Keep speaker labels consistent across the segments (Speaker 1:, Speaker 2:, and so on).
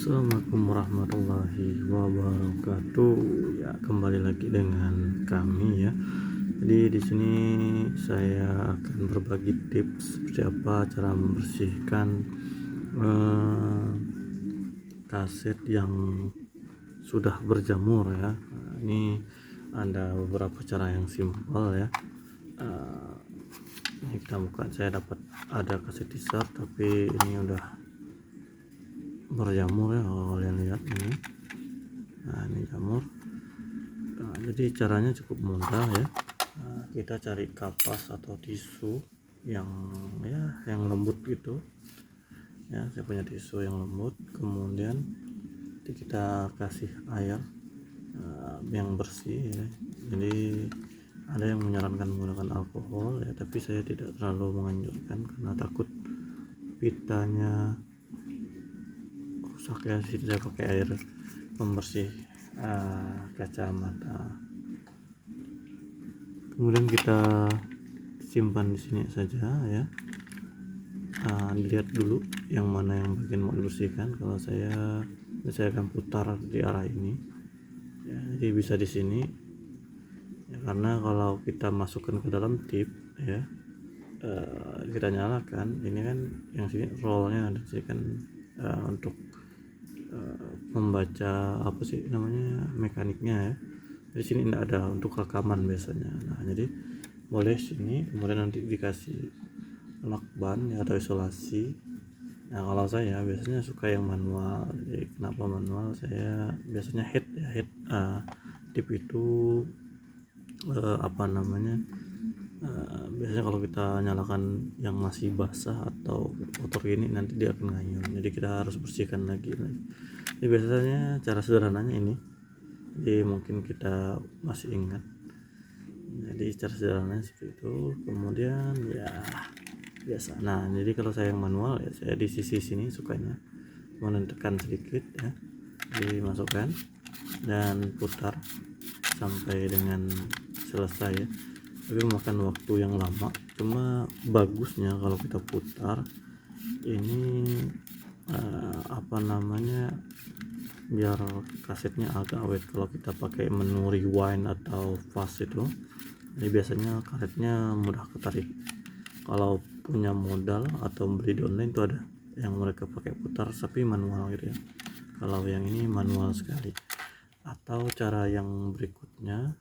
Speaker 1: Assalamualaikum warahmatullahi wabarakatuh. Ya, kembali lagi dengan kami ya. Jadi di sini saya akan berbagi tips seperti apa cara membersihkan kaset yang sudah berjamur ya. Ini ada beberapa cara yang simpel ya. Ini kita buka, saya dapat ada kaset teaser tapi ini udah berjamur ya, kalau kalian lihat ini. Nah, ini jamur. Nah, jadi caranya cukup mudah ya. Nah, kita cari kapas atau tisu yang lembut gitu ya. Saya punya tisu yang lembut, kemudian kita kasih air yang bersih ya. Jadi ada yang menyarankan menggunakan alkohol ya, tapi saya tidak terlalu menganjurkan karena takut pitanya rusak ya. Jadi saya pakai air pembersih kacamata. Kemudian kita simpan di sini saja ya. Dilihat dulu yang mana yang bagian mau dibersihkan. Kalau saya akan putar di arah ini ya, jadi bisa di sini ya, karena kalau kita masukkan ke dalam tip ya, kita nyalakan ini kan yang sini rollnya ada sini kan, untuk membaca apa sih namanya mekaniknya ya. Di sini tidak ada untuk rekaman biasanya. Nah, jadi boleh sini, kemudian nanti dikasih lakban ya, atau isolasi. Nah, kalau saya biasanya suka yang manual. Jadi kenapa manual? Saya biasanya head tip itu biasanya kalau kita nyalakan yang masih basah atau kotor gini nanti dia akan nganyul, jadi kita harus bersihkan lagi. Jadi biasanya cara sederhananya ini, jadi mungkin kita masih ingat. Jadi cara sederhananya seperti itu. Kemudian ya biasa. Nah, jadi kalau saya yang manual ya, saya di sisi sini sukanya menekan sedikit ya, dimasukkan dan putar sampai dengan selesai ya. Tapi memakan waktu yang lama, cuma bagusnya kalau kita putar ini biar kasetnya agak awet. Kalau kita pakai menu rewind atau fast itu, jadi biasanya kasetnya mudah ketarik. Kalau punya modal atau beli di online itu ada yang mereka pakai putar tapi manual gitu ya. Kalau yang ini manual sekali. Atau cara yang berikutnya,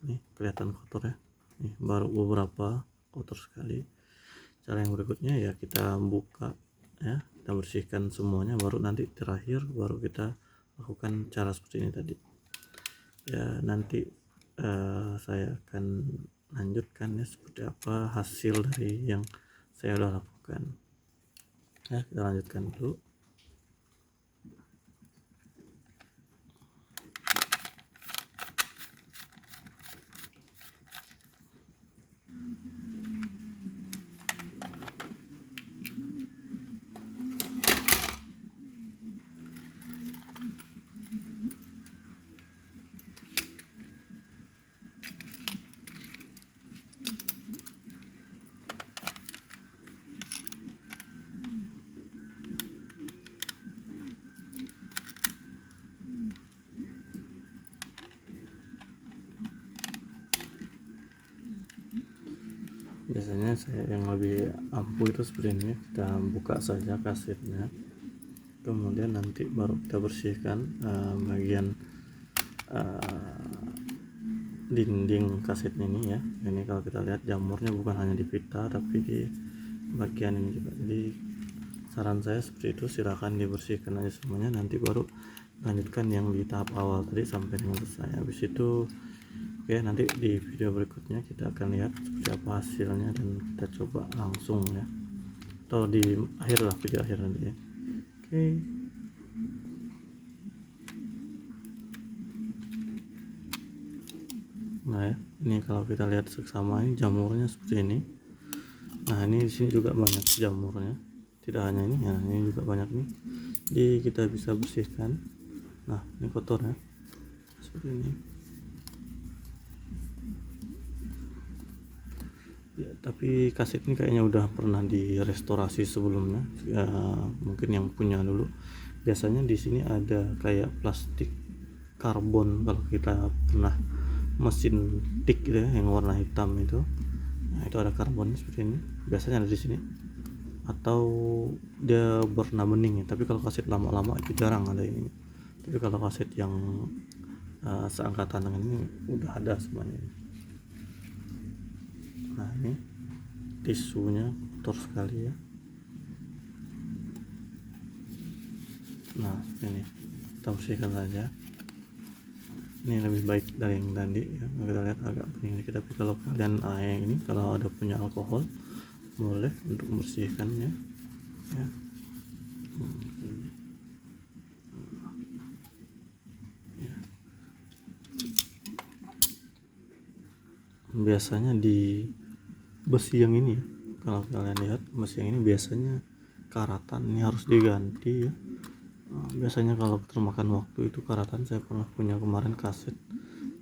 Speaker 1: nih kelihatan kotor ya, nih baru beberapa kotor sekali. Cara yang berikutnya ya kita buka ya, kita bersihkan semuanya, baru nanti terakhir baru kita lakukan cara seperti ini tadi ya. Nanti saya akan lanjutkan ya seperti apa hasil dari yang saya udah lakukan ya. Kita lanjutkan dulu. Biasanya saya yang lebih ampuh itu seperti ini, kita buka saja kasetnya, kemudian nanti baru kita bersihkan bagian dinding kasetnya ini ya. Ini kalau kita lihat jamurnya bukan hanya di pita tapi di bagian ini juga. Jadi saran saya seperti itu, silakan dibersihkan aja semuanya, nanti baru lanjutkan yang di tahap awal tadi sampai dengan selesai. Habis itu oke, nanti di video berikutnya kita akan lihat seperti apa hasilnya dan kita coba langsung ya, atau di akhir lah, video akhir nanti ya. Oke. Nah ya, ini kalau kita lihat seksama ini jamurnya seperti ini. Nah, ini di sini juga banyak jamurnya, tidak hanya ini ya, ini juga banyak nih. Jadi kita bisa bersihkan. Nah, ini kotor ya, seperti ini ya. Tapi kaset ini kayaknya udah pernah direstorasi sebelumnya ya, mungkin yang punya dulu biasanya di sini ada kayak plastik karbon. Kalau kita pernah mesin tik gitu ya, yang warna hitam itu, nah itu ada karbon seperti ini, biasanya ada di sini, atau dia berwarna bening ya. Tapi kalau kaset lama-lama itu jarang ada ini, tapi kalau kaset yang seangkatan dengan ini udah ada semuanya. Nah ini tisunya kotor sekali ya. Nah ini kita bersihkan saja. Ini lebih baik dari yang tadi ya, kita lihat agak bening dikit. Tapi kalau kalian yang ini kalau ada punya alkohol boleh untuk membersihkannya ya. Biasanya di besi yang ini ya, kalau kalian lihat besi yang ini biasanya karatan, ini harus diganti ya. Biasanya kalau termakan waktu itu karatan. Saya pernah punya kemarin kaset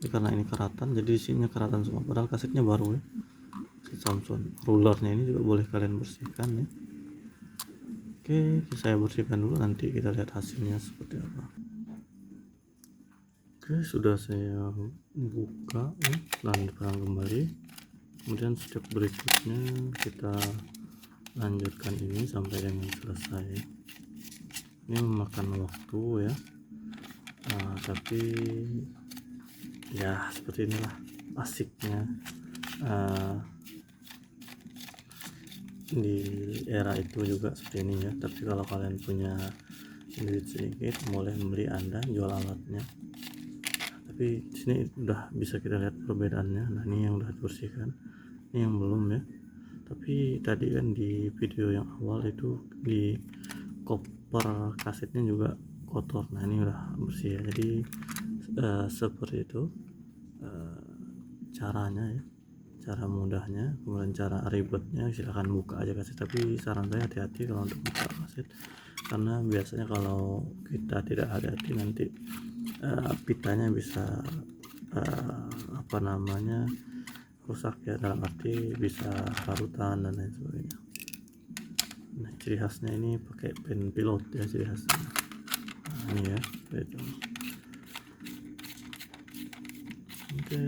Speaker 1: ya, karena ini karatan jadi isinya karatan semua, padahal kasetnya baru ya, kaset Samsung. Rulernya ini juga boleh kalian bersihkan ya. Oke, saya bersihkan dulu, nanti kita lihat hasilnya seperti apa. Oke, sudah saya buka ya, dan dipasang kembali. Kemudian step berikutnya kita lanjutkan ini sampai dengan selesai. Ini memakan waktu ya, tapi ya seperti inilah asiknya di era itu juga seperti ini ya. Tapi kalau kalian punya duit sedikit boleh membeli Anda jual alatnya. Tapi di sini udah bisa kita lihat perbedaannya. Nah ini yang udah dibersihkan, ini yang belum ya. Tapi tadi kan di video yang awal itu di koper kasetnya juga kotor. Nah ini udah bersih ya. Jadi seperti itu caranya ya, cara mudahnya. Kemudian cara ribetnya silahkan buka aja kaset, tapi saran saya hati-hati kalau untuk buka kaset, karena biasanya kalau kita tidak hati-hati nanti pitanya bisa rusak ya, dalam arti bisa karutan dan lain sebagainya. Nah ciri khasnya ini pakai pen pilot ya, ciri khasnya. Nah, ini ya itu. Oke.